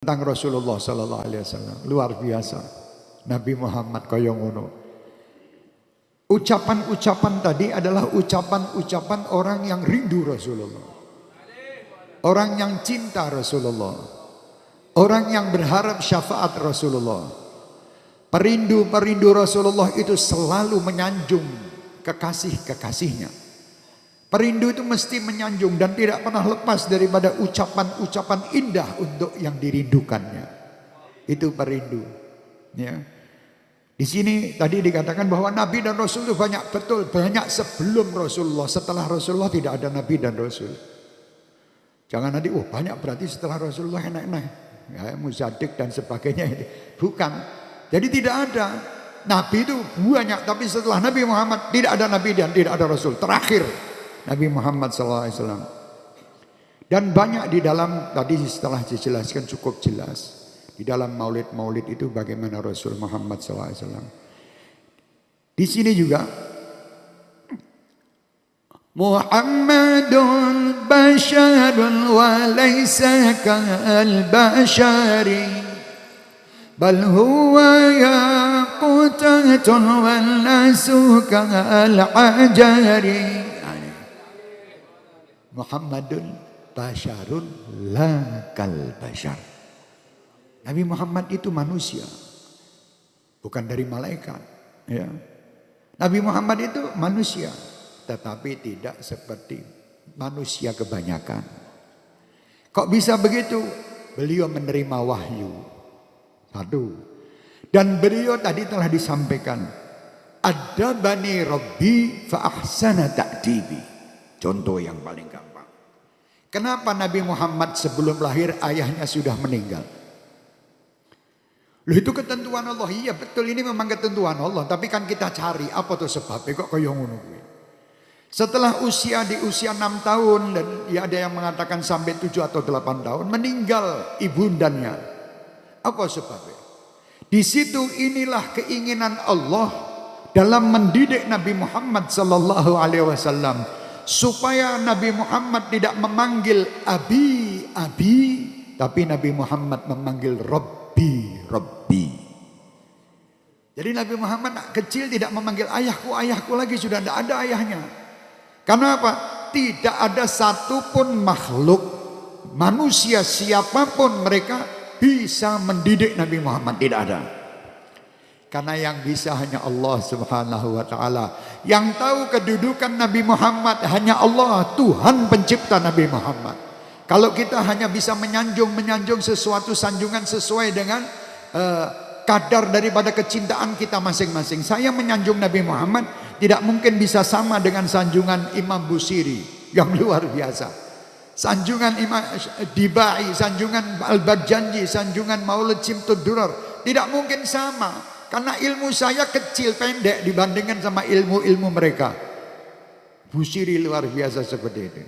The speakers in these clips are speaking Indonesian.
tentang Rasulullah sallallahu alaihi wasallam. Luar biasa. Nabi Muhammad kaya ngono. Ucapan-ucapan tadi adalah ucapan-ucapan orang yang rindu Rasulullah. Orang yang cinta Rasulullah. Orang yang berharap syafaat Rasulullah. Perindu-perindu Rasulullah itu selalu menyanjung kekasih-kekasihnya. Perindu itu mesti menyanjung dan tidak pernah lepas daripada ucapan-ucapan indah untuk yang dirindukannya. Itu perindu. Ya. Di sini tadi dikatakan bahwa Nabi dan Rasul itu banyak, betul banyak sebelum Rasulullah. Setelah Rasulullah tidak ada Nabi dan Rasul. Jangan nanti, banyak berarti setelah Rasulullah enak-enak. Ya, Muzadik dan sebagainya ini. Bukan. Jadi tidak ada. Nabi itu banyak, tapi setelah Nabi Muhammad tidak ada Nabi dan tidak ada Rasul. Terakhir Nabi Muhammad SAW. Dan banyak di dalam, tadi setelah dijelaskan cukup jelas. Di dalam maulid-maulid itu bagaimana Rasul Muhammad SAW. Di sini juga. Muhammadun basharun wa laysa kal bashari. Bal huwa yaqutatun wal nasu kal ajari. Muhammadun basyarun la kal basyar. Nabi Muhammad itu manusia, bukan dari malaikat. Ya. Nabi Muhammad itu manusia, tetapi tidak seperti manusia kebanyakan. Kok bisa begitu? Beliau menerima wahyu. Satu. Dan beliau tadi telah disampaikan, Adabani Rabbi fa ahsana ta'dibi. Contoh yang paling gampang. Kenapa Nabi Muhammad sebelum lahir ayahnya sudah meninggal? Loh, itu ketentuan Allah. Iya betul, ini memang ketentuan Allah. Tapi kan kita cari apa tuh sebabnya kok kaya ngono kuwi. Setelah di usia 6 tahun dan ya ada yang mengatakan sampai 7 atau 8 tahun meninggal ibundanya. Apa sebabnya? Di situ inilah keinginan Allah dalam mendidik Nabi Muhammad sallallahu alaihi wasallam. Supaya Nabi Muhammad tidak memanggil Abi, tapi Nabi Muhammad memanggil Rabbi. Jadi Nabi Muhammad kecil tidak memanggil ayahku lagi, sudah tidak ada ayahnya. Karena apa? Tidak ada satupun makhluk, manusia siapapun mereka bisa mendidik Nabi Muhammad, tidak ada. Karena yang bisa hanya Allah Subhanahu wa ta'ala. Yang tahu kedudukan Nabi Muhammad hanya Allah, Tuhan pencipta Nabi Muhammad. Kalau kita hanya bisa menyanjung sesuatu sanjungan sesuai dengan kadar daripada kecintaan kita masing-masing. Saya menyanjung Nabi Muhammad tidak mungkin bisa sama dengan sanjungan Imam Busiri yang luar biasa. Sanjungan Imam Dibai, sanjungan Al-Badjanji, sanjungan Maulid Simtud Durar tidak mungkin sama. Karena ilmu saya kecil, pendek dibandingkan sama ilmu-ilmu mereka. Busiri luar biasa seperti itu.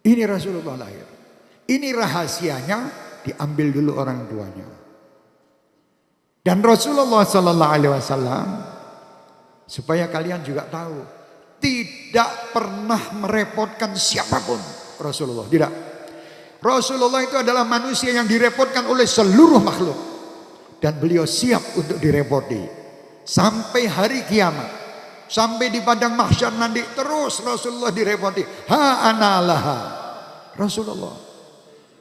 Ini Rasulullah lahir. Ini rahasianya, diambil dulu orang tuanya. Dan Rasulullah sallallahu alaihi wasallam, supaya kalian juga tahu, tidak pernah merepotkan siapapun Rasulullah. Tidak. Rasulullah itu adalah manusia yang direpotkan oleh seluruh makhluk. Dan beliau siap untuk direpoti sampai hari kiamat, sampai di padang mahsyar nanti terus Rasulullah direpoti. Ha analaha Rasulullah.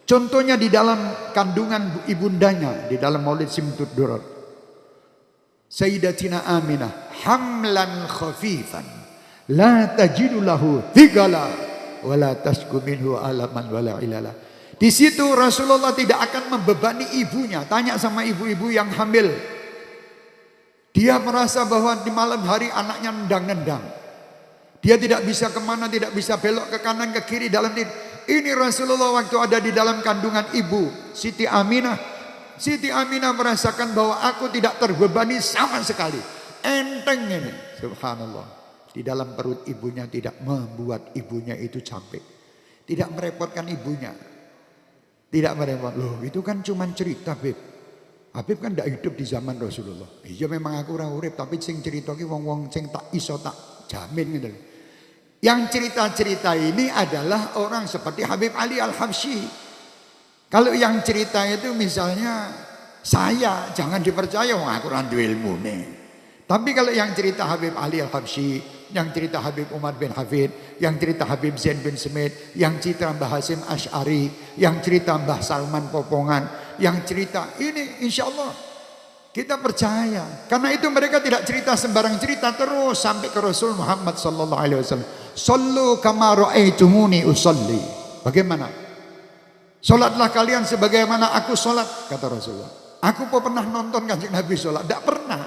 Contohnya di dalam kandungan ibundanya di dalam Maulid Simtud Durar, Sayyidatina Aminah hamlan khafifan la tajidu lahu thigala wala tasku minhu alaman wala ilala. Di situ Rasulullah tidak akan membebani ibunya. Tanya sama ibu-ibu yang hamil. Dia merasa bahwa di malam hari anaknya nendang-nendang. Dia tidak bisa kemana, tidak bisa belok ke kanan, ke kiri dalam tidur. Ini Rasulullah waktu ada di dalam kandungan ibu Siti Aminah. Siti Aminah merasakan bahwa aku tidak terbebani sama sekali. Enteng ini. Subhanallah. Di dalam perut ibunya tidak membuat ibunya itu capek. Tidak merepotkan ibunya. Tidak merepot. Loh, itu kan cuma cerita, Habib. Habib kan tidak hidup di zaman Rasulullah. Iya memang aku ora urip, tapi sing cerita ki wong-wong sing tak iso tak jamin gitu. Yang cerita-cerita ini adalah orang seperti Habib Ali Al-Habsyi. Kalau yang cerita itu misalnya saya, jangan dipercaya, wong aku ora duwe ilmune. Tapi kalau yang cerita Habib Ali Al-Habsyi, yang cerita Habib Umar bin Hafid, yang cerita Habib Zain bin Smith, yang cerita Mbah Hasim Asy'ari, yang cerita Mbah Salman Popongan, yang cerita ini insya Allah kita percaya. Karena itu mereka tidak cerita sembarang cerita, terus sampai ke Rasul Muhammad sallallahu alaihi wasallam. Sallu kama ra'aitumuni usolli. Bagaimana? Salatlah kalian sebagaimana aku salat, kata Rasulullah. Aku pernah nonton Kanjeng Nabi salat? Tidak pernah.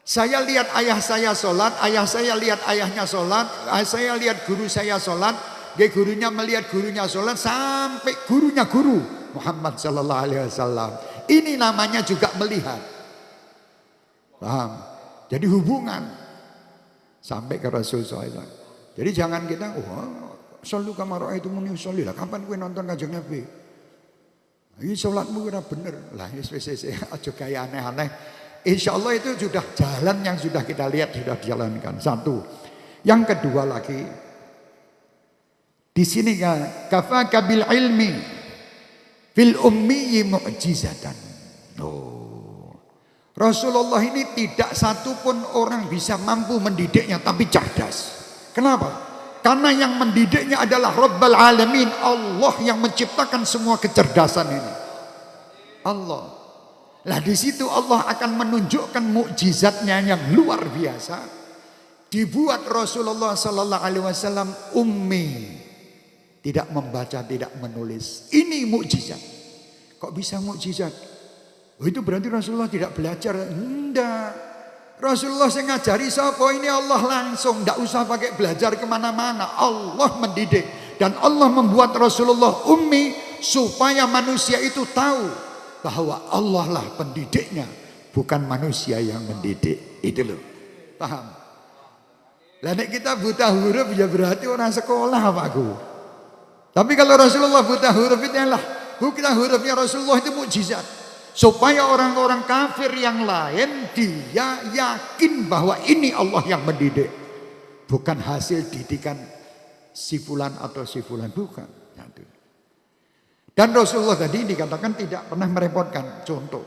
Saya lihat ayah saya sholat, ayah saya lihat ayahnya sholat, saya lihat guru saya sholat, gurunya melihat gurunya sholat, sampai gurunya guru Muhammad sallallahu alaihi wasallam. Ini namanya juga melihat. Paham? Jadi hubungan sampai ke Rasulullah SAW. Jadi jangan kita, shollu kama ra'aitumuni usolli. Lah kapan kowe nonton Kanjeng Nabi? Ini sholatmu ora bener. Lah wis aja gaya aneh-aneh. Insya Allah itu sudah jalan yang sudah kita lihat, sudah dijalankan. Satu. Yang kedua lagi, di sini kan kafaka bil ilmi fil ummi mu'jizatan. Rasulullah ini tidak satupun orang bisa mampu mendidiknya, tapi cerdas. Kenapa? Karena yang mendidiknya adalah Rabbul Alamin, Allah yang menciptakan semua kecerdasan ini. Allah. Lah di situ Allah akan menunjukkan mukjizatnya yang luar biasa. Dibuat Rasulullah sallallahu alaihi wasallam ummi, tidak membaca, tidak menulis. Ini mukjizat. Kok bisa mukjizat? Oh, itu berarti Rasulullah tidak belajar. Enggak. Rasulullah yang ngajari sapa ini Allah langsung, tidak usah pakai belajar kemana-mana. Allah mendidik dan Allah membuat Rasulullah ummi supaya manusia itu tahu bahwa Allah lah pendidiknya, bukan manusia yang mendidik. Itu loh. Paham? Lah nek kita buta huruf ya berarti orang sekolah Pak Gu. Tapi kalau Rasulullah buta huruf itu lah, buta hurufnya Rasulullah itu mukjizat. Supaya orang-orang kafir yang lain dia yakin bahwa ini Allah yang mendidik. Bukan hasil didikan si fulan atau si fulan, bukan. Dan Rasulullah tadi dikatakan tidak pernah merepotkan. Contoh,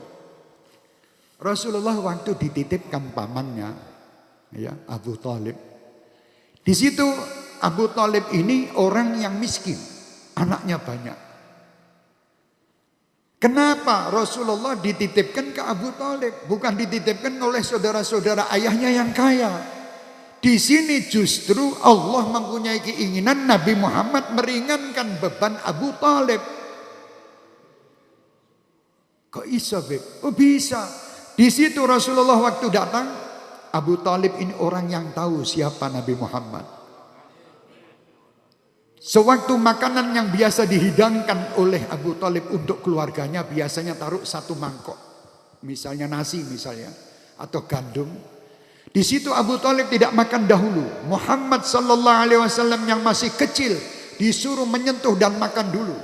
Rasulullah waktu dititipkan pamannya, ya, Abu Thalib. Di situ Abu Thalib ini orang yang miskin, anaknya banyak. Kenapa Rasulullah dititipkan ke Abu Thalib? Bukan dititipkan oleh saudara-saudara ayahnya yang kaya. Di sini justru Allah mempunyai keinginan Nabi Muhammad meringankan beban Abu Thalib. Kok bisa, Beb? Oh bisa. Di situ Rasulullah waktu datang, Abu Thalib ini orang yang tahu siapa Nabi Muhammad. Sewaktu makanan yang biasa dihidangkan oleh Abu Thalib untuk keluarganya biasanya taruh satu mangkok. Misalnya nasi misalnya, atau gandum. Di situ Abu Thalib tidak makan dahulu. Muhammad sallallahu alaihi wasallam yang masih kecil disuruh menyentuh dan makan dulu.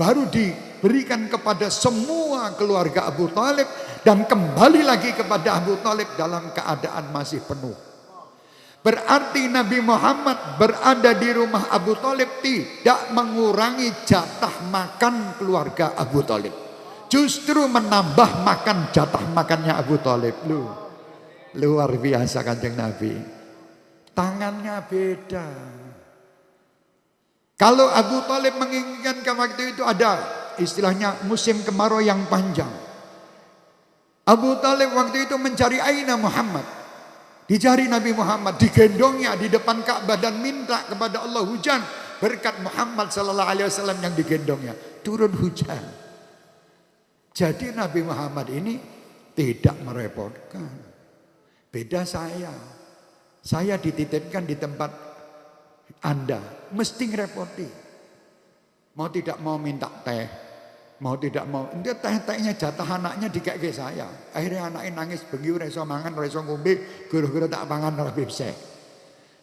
Baru diberikan kepada semua keluarga Abu Thalib dan kembali lagi kepada Abu Thalib dalam keadaan masih penuh. Berarti Nabi Muhammad berada di rumah Abu Thalib tidak mengurangi jatah makan keluarga Abu Thalib. Justru menambah makan jatah makannya Abu Thalib. Luar biasa Kanjeng Nabi. Tangannya beda. Kalau Abu Thalib menginginkan waktu itu ada istilahnya musim kemarau yang panjang. Abu Thalib waktu itu mencari aina Muhammad. Dicari Nabi Muhammad, digendongnya di depan Ka'bah dan minta kepada Allah hujan berkat Muhammad sallallahu alaihi wasallam yang digendongnya. Turun hujan. Jadi Nabi Muhammad ini tidak merepotkan. Beda saya. Saya dititipkan di tempat Anda mesti ngerepoti. Mau tidak mau minta teh, mau tidak mau, dia teh-tehnya jatah anaknya dikek saya. Akhirnya anaknya nangis, bengi ora iso mangan, ora iso ngombe, guru-guru tak pangan ora bisa.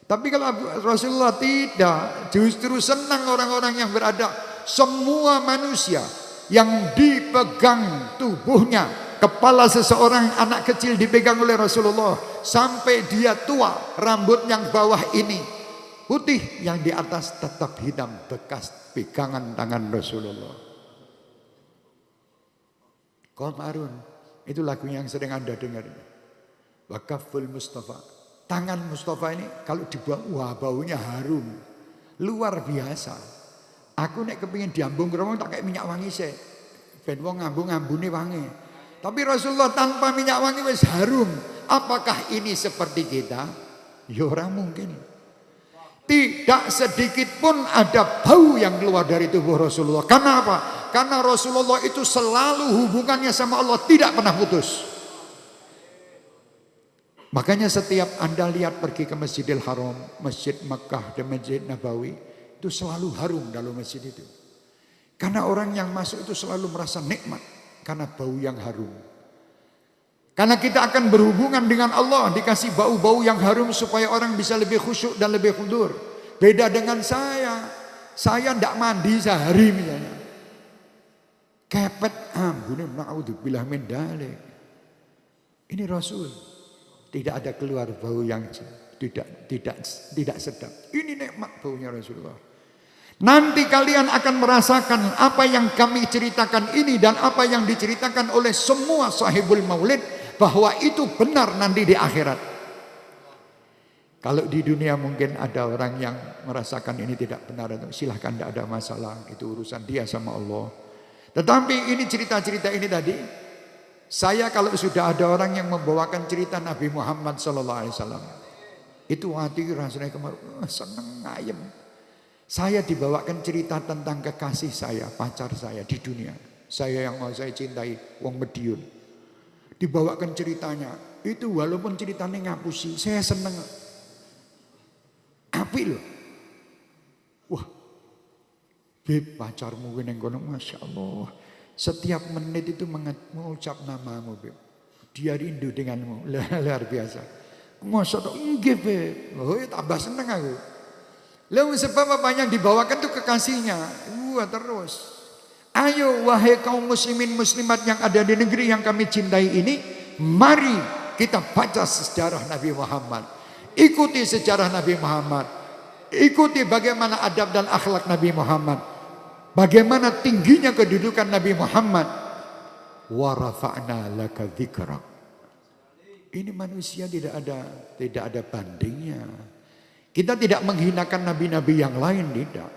Tapi kalau Rasulullah tidak, justru senang orang-orang yang berada, semua manusia yang dipegang tubuhnya, kepala seseorang anak kecil dipegang oleh Rasulullah sampai dia tua, rambut yang bawah ini putih, yang di atas tetap hitam bekas pegangan tangan Rasulullah. Qamarun. Itu lagu yang sering Anda dengar. Wakaful Mustafa. Tangan Mustafa ini kalau dibuang, wah baunya harum. Luar biasa. Aku nek kepingin diambung kromong tak kayak minyak wangi sih. Ben wong ngambung-ngambune wangi. Tapi Rasulullah tanpa minyak wangi wis harum. Apakah ini seperti kita? Ya orang mungkin. Tidak sedikit pun ada bau yang keluar dari tubuh Rasulullah. Karena apa? Karena Rasulullah itu selalu hubungannya sama Allah tidak pernah putus. Makanya setiap Anda lihat pergi ke Masjidil Haram, Masjid Makkah dan Masjid Nabawi, itu selalu harum dalam masjid itu. Karena orang yang masuk itu selalu merasa nikmat karena bau yang harum. Karena kita akan berhubungan dengan Allah, dikasih bau-bau yang harum supaya orang bisa lebih khusyuk dan lebih khudur. Beda dengan saya tidak mandi sehari misalnya. Kepet ambune naudzubillah min dzalik. Ini Rasul. Tidak ada keluar bau yang tidak sedap. Ini nikmat baunya Rasulullah. Nanti kalian akan merasakan apa yang kami ceritakan ini dan apa yang diceritakan oleh semua sahibul maulid, bahwa itu benar nanti di akhirat. Kalau di dunia mungkin ada orang yang merasakan ini tidak benar, silahkan, tidak ada masalah, itu urusan dia sama Allah. Tetapi ini cerita-cerita ini tadi, saya kalau sudah ada orang yang membawakan cerita Nabi Muhammad SAW, itu hati rasanya kemarin seneng ayem. Saya dibawakan cerita tentang kekasih saya, pacar saya di dunia, saya yang mau saya cintai, wong Medion. Dibawakan ceritanya, itu walaupun ceritanya ngapusi, saya seneng. Apik loh. Wah, beb pacarmu yang kono, masya Allah. Setiap menit itu mengucap namamu, beb. Dia rindu denganmu, luar biasa. Masya Allah, enggak beb. Oh, tambah seneng aku. Lalu sebab apa yang dibawakan itu kekasihnya. Wah terus. Ayo wahai kaum muslimin muslimat yang ada di negeri yang kami cintai ini, mari kita baca sejarah Nabi Muhammad. Ikuti sejarah Nabi Muhammad. Ikuti bagaimana adab dan akhlak Nabi Muhammad. Bagaimana tingginya kedudukan Nabi Muhammad. Wa rafa'na laka dzikrak. Ini manusia tidak ada bandingnya. Kita tidak menghinakan nabi-nabi yang lain, tidak.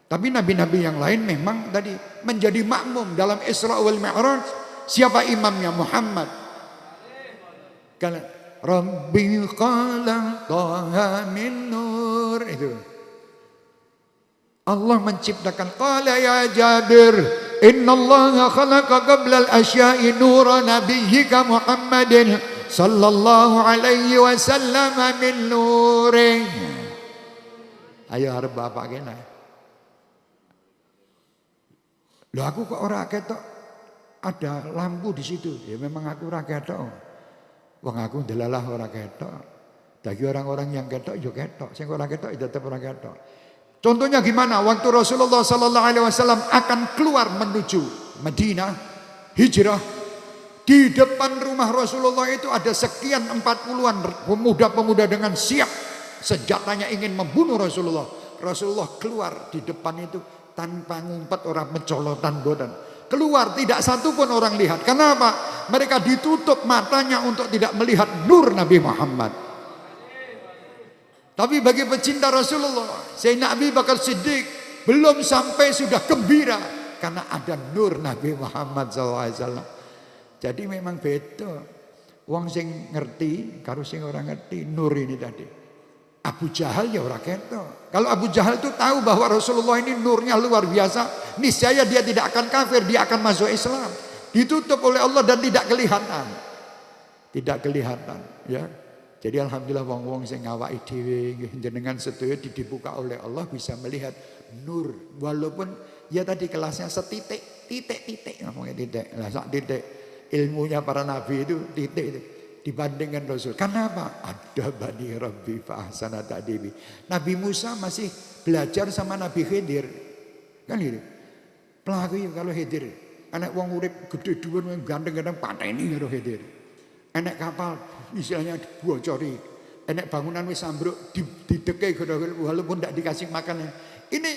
Tapi nabi-nabi yang lain memang tadi menjadi makmum dalam Isra wal Mi'raj. Siapa imamnya? Muhammad. Kalau Rabbi qala taha min nur, itu Allah menciptakan. Qala ya Jabir, innallaha khalaqa qabla al-asya'i nura nabiyyika Muhammadin sallallahu alaihi wasallam min nurin. Ayo harap bapak kena. Loh aku kok ora ketok ada lampu di situ. Ya memang aku ora ketok. Wong aku ndelalah ora ketok. Bagi orang-orang yang ketok yo ketok, sing ora ketok tetep ora ketok. Contohnya gimana? Waktu Rasulullah sallallahu alaihi wasallam akan keluar menuju Madinah, hijrah, di depan rumah Rasulullah itu ada sekian 40-an pemuda-pemuda dengan siap senjatanya ingin membunuh Rasulullah. Rasulullah keluar di depan itu tanpa ngumpet, orang mencolotan bodan. Keluar tidak satu pun orang lihat. Kenapa? Mereka ditutup matanya untuk tidak melihat nur Nabi Muhammad. Tapi bagi pecinta Rasulullah, Sayyidina Abi Bakar Siddiq belum sampai sudah gembira karena ada nur Nabi Muhammad SAW. Jadi memang beda. Wong sing ngerti karo sing orang ngerti nur ini tadi. Abu Jahal ya ora ketok. Kalau Abu Jahal itu tahu bahwa Rasulullah ini nurnya luar biasa, niscaya dia tidak akan kafir, dia akan masuk Islam. Ditutup oleh Allah dan tidak kelihatan. Tidak kelihatan, ya. Jadi alhamdulillah wong-wong sing ngawaki dhewe jenengan sedaya dibuka oleh Allah bisa melihat nur, walaupun ya tadi kelasnya setitik, titik ngomongnya titik. Lah sak titik ilmunya para nabi itu titik itu dibandingkan Rasul. Kenapa? Ada bani Rabbi fa ahsana ta'dibi. Nabi Musa masih belajar sama Nabi Khidir. Kan gitu. Pelaku kalau Khidir, anak wong urip gede dhuwur gandeng-gandeng pateni karo Khidir. Enek kapal istilahnya dibocori, enek bangunan wis ambruk dideke walaupun tidak dikasih makan. Ini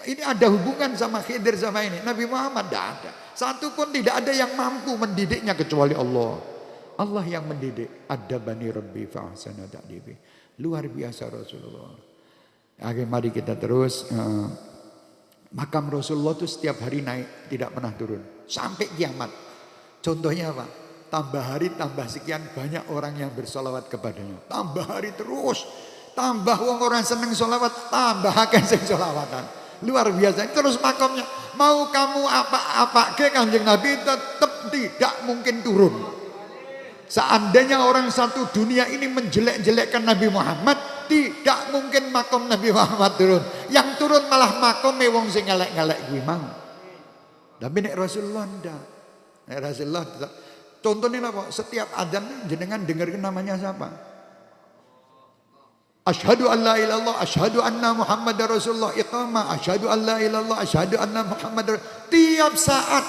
Ini ada hubungan sama Khidir sama ini. Nabi Muhammad tidak ada. Satu pun tidak ada yang mampu mendidiknya kecuali Allah. Allah yang mendidik. Adabani Rabbi fa'ahsana ta'dibi. Luar biasa Rasulullah. Oke, mari kita terus. Makam Rasulullah itu setiap hari naik, tidak pernah turun. Sampai kiamat. Contohnya apa? Tambah hari, tambah sekian banyak orang yang bersolawat kepadanya. Tambah hari terus. Tambah orang seneng solawat, tambah akeh sing solawatan. Luar biasa. Terus makamnya mau kamu apa ke Kanjeng Nabi tetap tidak mungkin turun. Seandainya orang satu dunia ini menjelek-jelekkan Nabi Muhammad, tidak mungkin makam Nabi Muhammad turun. Yang turun malah makam wong sing ngelek-ngelek kuwi mang. Tapi nek Rasulullah ndak. Nek Rasulullah contohnya apa? Setiap adzan jenengan dengarkan namanya siapa? Asyhadu an la ilallah, asyhadu anna Muhammadar Rasulullah, iqamah, asyhadu an la ilallah, asyhadu anna Muhammadar. Tiap saat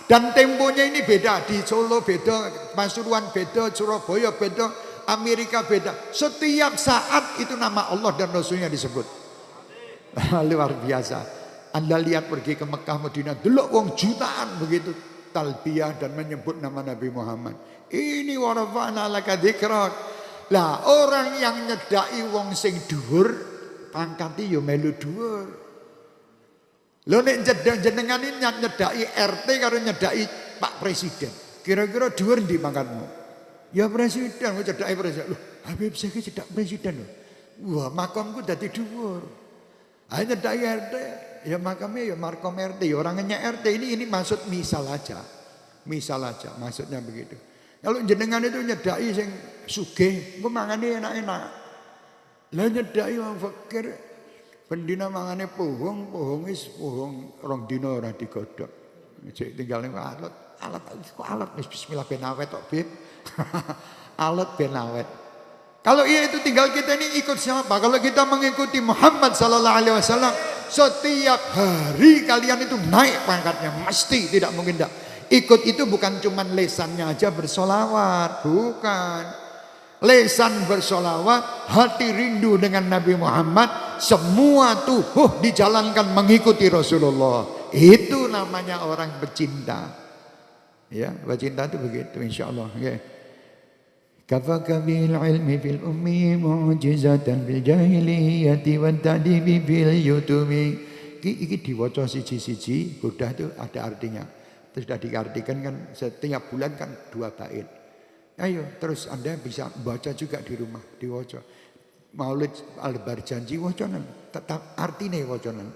dan temponya ini beda. Di Solo beda, Pasuruan beda, Surabaya beda, Amerika beda. Setiap saat itu nama Allah dan Rasulnya disebut. Luar biasa. Anda lihat pergi ke Mekah, Madinah, delok wong jutaan begitu talbiyah dan menyebut nama Nabi Muhammad. Ini wa rafa'na laka dzikrak. Lah orang yang nyedaki wong sing dhuwur pangkate yo melu dhuwur. Lho nek jenengan ini nyedaki RT karo nyedaki Pak Presiden. Kira-kira dhuwur ndi pangkatmu? Ya presiden, kok cedhaki presiden. Loh, Habib Syekh cedak presiden lho. Wah, makamku dadi dhuwur. Ah nyedaki RT, ya makamnya ya markom RT, ya orang ngenyek RT ini maksud misal aja. Misal aja, maksudnya begitu. Kalau jenengan itu nyedaki sing sugih, engko mangane enak-enak. Lah nyedaki wong fakir bendina mangane pohong pohong rong dina ora digodhog. Cek tinggal ning alat bismillah ben awet tok, Bib. Alat ben awet. Kalau iya itu tinggal kita ini ikut siapa? Kalau kita mengikuti Muhammad sallallahu alaihi wasallam, setiap hari kalian itu naik pangkatnya, mesti, tidak mungkin tidak. Ikut itu bukan cuma lesannya aja bersolawat, bukan. Lesan bersolawat, hati rindu dengan Nabi Muhammad, semua tubuh dijalankan mengikuti Rasulullah. Itu namanya orang pecinta. Ya, pecinta itu begitu insyaallah. Ya. Kafaka bil ilmi fil ummi mu'jizatan bil jahiliyati wa ta'dibi bil yutumi. Iki diwaca siji-siji, Buddha itu ada artinya. Sudah diartikan kan setiap bulan kan 2 bait. Ayo terus Anda bisa baca juga di rumah, diwaca. Maulid Al-Barjanji wacanan, tetap artinya wacanan.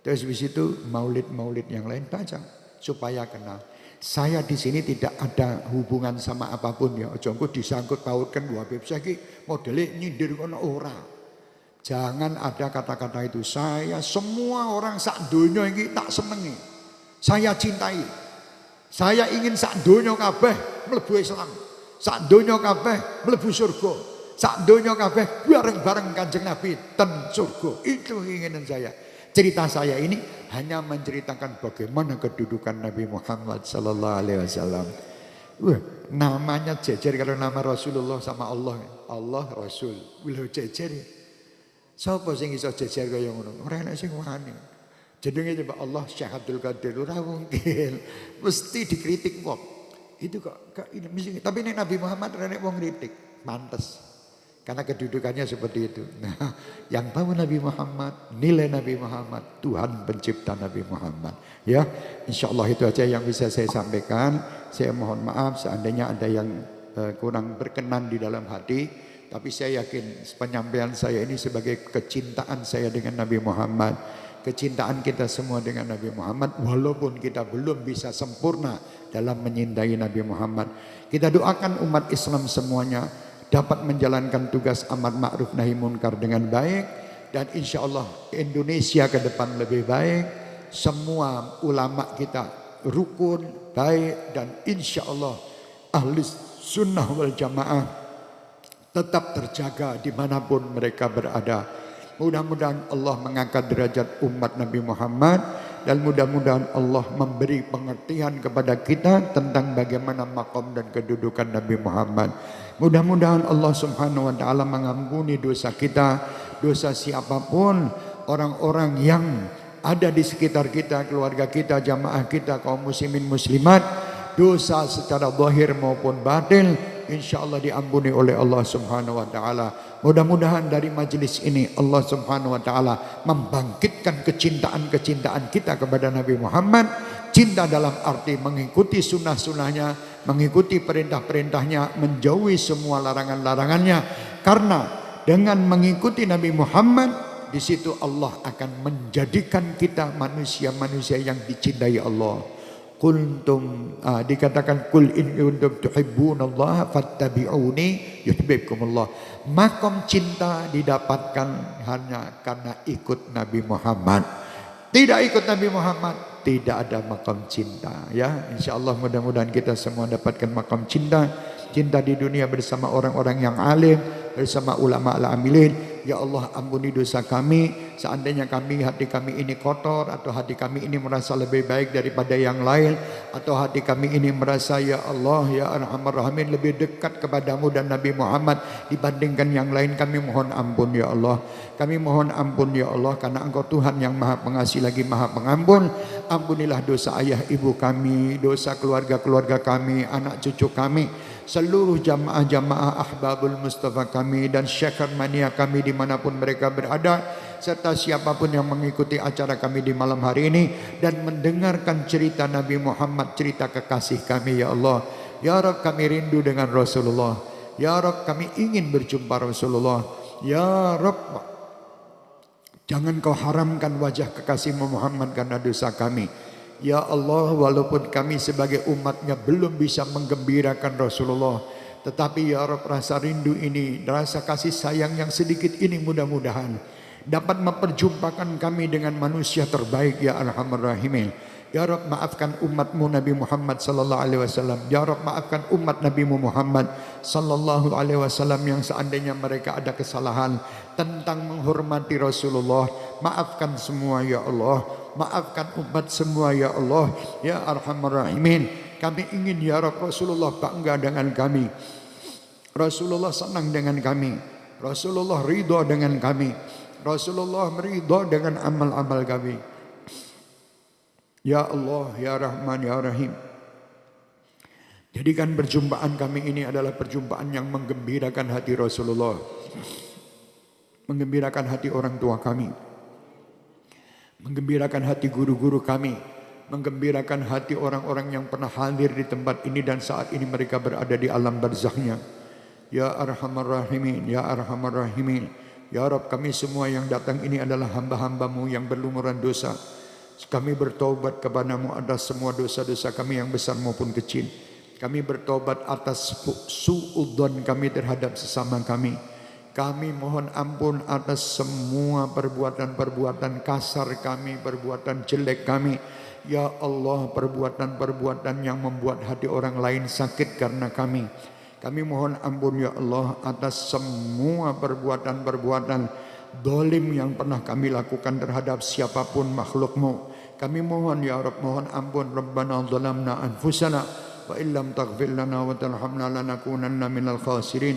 Terus di situ maulid-maulid yang lain baca supaya kenal. Saya di sini tidak ada hubungan sama apapun ya. Ojo engko disangkut pautkan Habib Syekh modele nyindir kono ora. Jangan ada kata-kata itu. Saya semua orang sak donya iki tak senengi. Saya cintai. Saya ingin sak donya kabeh mlebu Islam. Sak donya kabeh mlebu surga. Sak donya kabeh bareng-bareng Kanjeng Nabi ten surga. Itu keinginan saya. Cerita saya ini hanya menceritakan bagaimana kedudukan Nabi Muhammad sallallahu alaihi wasallam. Namanya jejer kalau nama Rasulullah sama Allah. Allah Rasul. Wilho jejer. Sapa sing iso jejer kaya ngono? Ora enak sing wani. Jenenge coba Allah Syekh Abdul Qadir ora mungkin. Mesti dikritik wong. Itu kok ini mesti. Tapi nek Nabi Muhammad ora nek wong kritik, pantes. Karena kedudukannya seperti itu. Nah, yang tahu Nabi Muhammad, nilai Nabi Muhammad, Tuhan pencipta Nabi Muhammad. Ya, insya Allah itu aja yang bisa saya sampaikan. Saya mohon maaf seandainya ada yang kurang berkenan di dalam hati. Tapi saya yakin penyampaian saya ini sebagai kecintaan saya dengan Nabi Muhammad. Kecintaan kita semua dengan Nabi Muhammad. Walaupun kita belum bisa sempurna dalam menyintai Nabi Muhammad. Kita doakan umat Islam semuanya dapat menjalankan tugas amar ma'ruf nahi munkar dengan baik, dan insya Allah Indonesia ke depan lebih baik. Semua ulama kita rukun, baik, dan insya Allah ahli sunnah wal jamaah tetap terjaga dimanapun mereka berada. Mudah-mudahan Allah mengangkat derajat umat Nabi Muhammad, dan mudah-mudahan Allah memberi pengertian kepada kita tentang bagaimana maqam dan kedudukan Nabi Muhammad. Mudah-mudahan Allah Subhanahu wa taala mengampuni dosa kita, dosa siapapun, orang-orang yang ada di sekitar kita, keluarga kita, jamaah kita, kaum muslimin muslimat, dosa secara zahir maupun batin, insyaallah diampuni oleh Allah Subhanahu wa taala. Mudah-mudahan dari majelis ini Allah Subhanahu wa taala membangkitkan kecintaan-kecintaan kita kepada Nabi Muhammad, cinta dalam arti mengikuti sunnah-sunnahnya, mengikuti perintah-perintahnya, menjauhi semua larangan-larangannya. Karena dengan mengikuti Nabi Muhammad, di situ Allah akan menjadikan kita manusia-manusia yang dicintai Allah. Kuntum dikatakan kul in kuntum tuhibbunallaha fattabi'uni yuhibbukumullah. Makom cinta didapatkan hanya karena ikut Nabi Muhammad. Tidak ikut Nabi Muhammad, tidak ada makom cinta. Ya, insyaallah mudah-mudahan kita semua dapatkan makom cinta. Cinta di dunia bersama orang-orang yang alim, bersama ulama al-amilin. Ya Allah, ampuni dosa kami. Seandainya hati kami ini kotor, atau hati kami ini merasa lebih baik daripada yang lain, atau hati kami ini merasa ya Allah ya Arhamar Rahimin lebih dekat kepadamu dan Nabi Muhammad dibandingkan yang lain, kami mohon ampun ya Allah. Kami mohon ampun ya Allah, karena Engkau Tuhan yang Maha Pengasih lagi Maha Pengampun. Ampunilah dosa ayah ibu kami, dosa keluarga-keluarga kami, anak cucu kami, seluruh jamaah-jamaah ahbabul Mustafa kami dan syekh mania kami dimanapun mereka berada, serta siapapun yang mengikuti acara kami di malam hari ini dan mendengarkan cerita Nabi Muhammad, cerita kekasih kami ya Allah. Ya Rabb, kami rindu dengan Rasulullah. Ya Rabb, kami ingin berjumpa Rasulullah. Ya Rabb, jangan kau haramkan wajah kekasihmu Muhammad karena dosa kami. Ya Allah, walaupun kami sebagai umatnya belum bisa menggembirakan Rasulullah, tetapi ya Rabb, rasa rindu ini, rasa kasih sayang yang sedikit ini mudah-mudahan dapat memperjumpakan kami dengan manusia terbaik ya Arhamar Rahimin. Ya Rabb, maafkan umatmu Nabi Muhammad sallallahu alaihi wasallam. Ya Rabb, maafkan umat Nabi-Mu Muhammad sallallahu alaihi wasallam yang seandainya mereka ada kesalahan tentang menghormati Rasulullah. Maafkan semua ya Allah. Maafkan umat semua ya Allah ya Arhamar Rahimin. Kami ingin ya Rabb, Rasulullah bangga dengan kami, Rasulullah senang dengan kami, Rasulullah ridha dengan kami, Rasulullah meridha dengan amal-amal kami. Ya Allah ya Rahman ya Rahim, jadikan perjumpaan kami ini adalah perjumpaan yang menggembirakan hati Rasulullah, menggembirakan hati orang tua kami, menggembirakan hati guru-guru kami, menggembirakan hati orang-orang yang pernah hadir di tempat ini dan saat ini mereka berada di alam barzakhnya. Ya Arhamar Rahimin, ya Arhamar Rahimin. Ya Rabb, kami semua yang datang ini adalah hamba-hambamu yang berlumuran dosa. Kami bertaubat kepadamu atas semua dosa-dosa kami yang besar maupun kecil. Kami bertaubat atas su'udzon kami terhadap sesama kami. Kami mohon ampun atas semua perbuatan-perbuatan kasar kami, perbuatan jelek kami. Ya Allah, perbuatan-perbuatan yang membuat hati orang lain sakit karena kami. Kami mohon ampun ya Allah atas semua perbuatan-perbuatan zalim yang pernah kami lakukan terhadap siapapun makhlukmu. Kami mohon ya Rabb, mohon ampun. Rabbana zalamna anfusana wa illam taghfir lana wa tarhamna lanakunanna minal khasirin.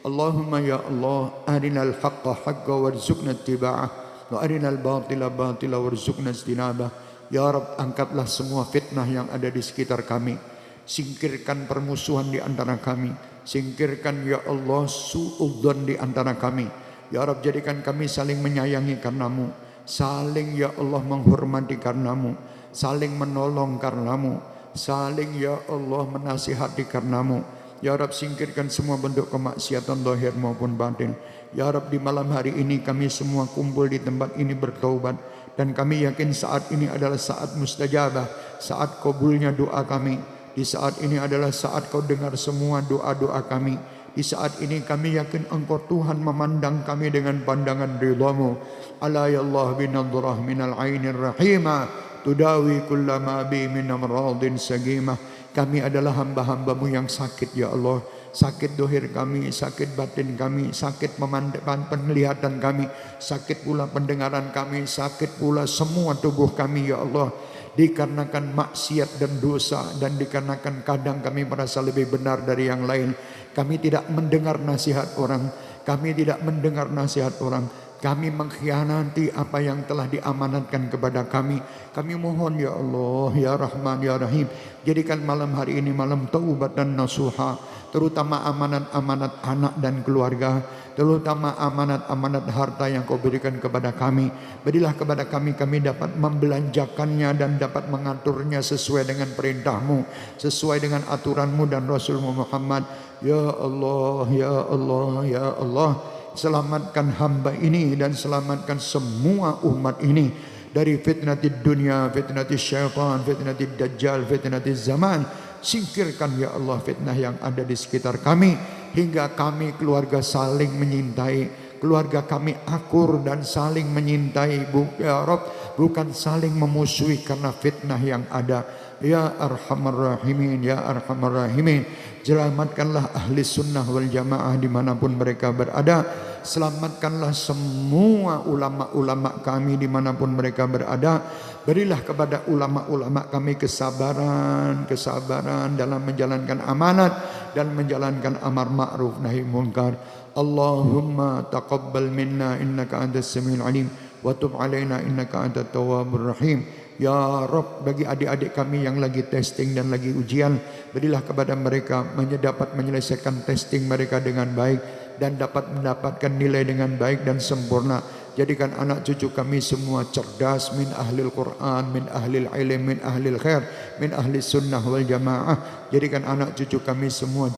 Allahumma ya Allah, arinal haqqa haqqa warzuqna ittiba'ah wa arinal batila batila warzuqna ijtinabah. Ya Rabb, angkatlah semua fitnah yang ada di sekitar kami. Singkirkan permusuhan di antara kami. Singkirkan ya Allah su'udzon di antara kami. Ya Rabb, jadikan kami saling menyayangi karenamu, saling ya Allah menghormati karenamu, saling menolong karenamu, saling ya Allah menasihati karenamu. Ya Rabb, singkirkan semua bentuk kemaksiatan zahir maupun batin. Ya Rabb, di malam hari ini kami semua kumpul di tempat ini bertaubat, dan kami yakin saat ini adalah saat mustajabah, saat kabulnya doa kami. Di saat ini adalah saat kau dengar semua doa-doa kami. Di saat ini kami yakin Engkau Tuhan memandang kami dengan pandangan ridhamu. Ala ya Allah binadrah minal ainir rahimah tudawi kullama bi min amradin sagimah. Kami adalah hamba-hambamu yang sakit ya Allah. Sakit dohir kami, sakit batin kami, sakit penglihatan kami, sakit pula pendengaran kami, sakit pula semua tubuh kami ya Allah. Dikarenakan maksiat dan dosa, dan dikarenakan kadang kami merasa lebih benar dari yang lain. Kami tidak mendengar nasihat orang, kami tidak mendengar nasihat orang. kami mengkhianati apa yang telah diamanatkan kepada kami. Kami mohon ya Allah, ya Rahman, ya Rahim, jadikan malam hari ini malam taubat dan nasuha, terutama amanat-amanat anak dan keluarga, terutama amanat-amanat harta yang kau berikan kepada kami. Berilah kepada kami, kami dapat membelanjakannya dan dapat mengaturnya sesuai dengan perintahmu, sesuai dengan aturanmu dan Rasulmu Muhammad. Ya Allah, ya Allah, ya Allah, selamatkan hamba ini dan selamatkan semua umat ini dari fitnatid dunia, fitnatid syaitan, fitnatid dajjal, fitnatid zaman. Singkirkan ya Allah fitnah yang ada di sekitar kami, hingga kami keluarga saling menyintai, keluarga kami akur dan saling menyintai ya Rabb, bukan saling memusuhi karena fitnah yang ada. Ya Arhamar Rahimin, ya Arhamar Rahimin, selamatkanlah ahli sunnah wal jamaah dimanapun mereka berada. Selamatkanlah semua ulama-ulama kami dimanapun mereka berada. Berilah kepada ulama-ulama kami kesabaran dalam menjalankan amanat dan menjalankan amar ma'ruf nahi munkar. Allahumma taqabbal minna innaka antas samiul alim wa tub alaina innaka antat tawwabur rahim. Ya Rabb, bagi adik-adik kami yang lagi testing dan lagi ujian, berilah kepada mereka dapat menyelesaikan testing mereka dengan baik dan dapat mendapatkan nilai dengan baik dan sempurna. Jadikan anak cucu kami semua cerdas, min ahlil Quran, min ahlil ilm, min ahlil khair, min ahli sunnah wal jamaah. Jadikan anak cucu kami semua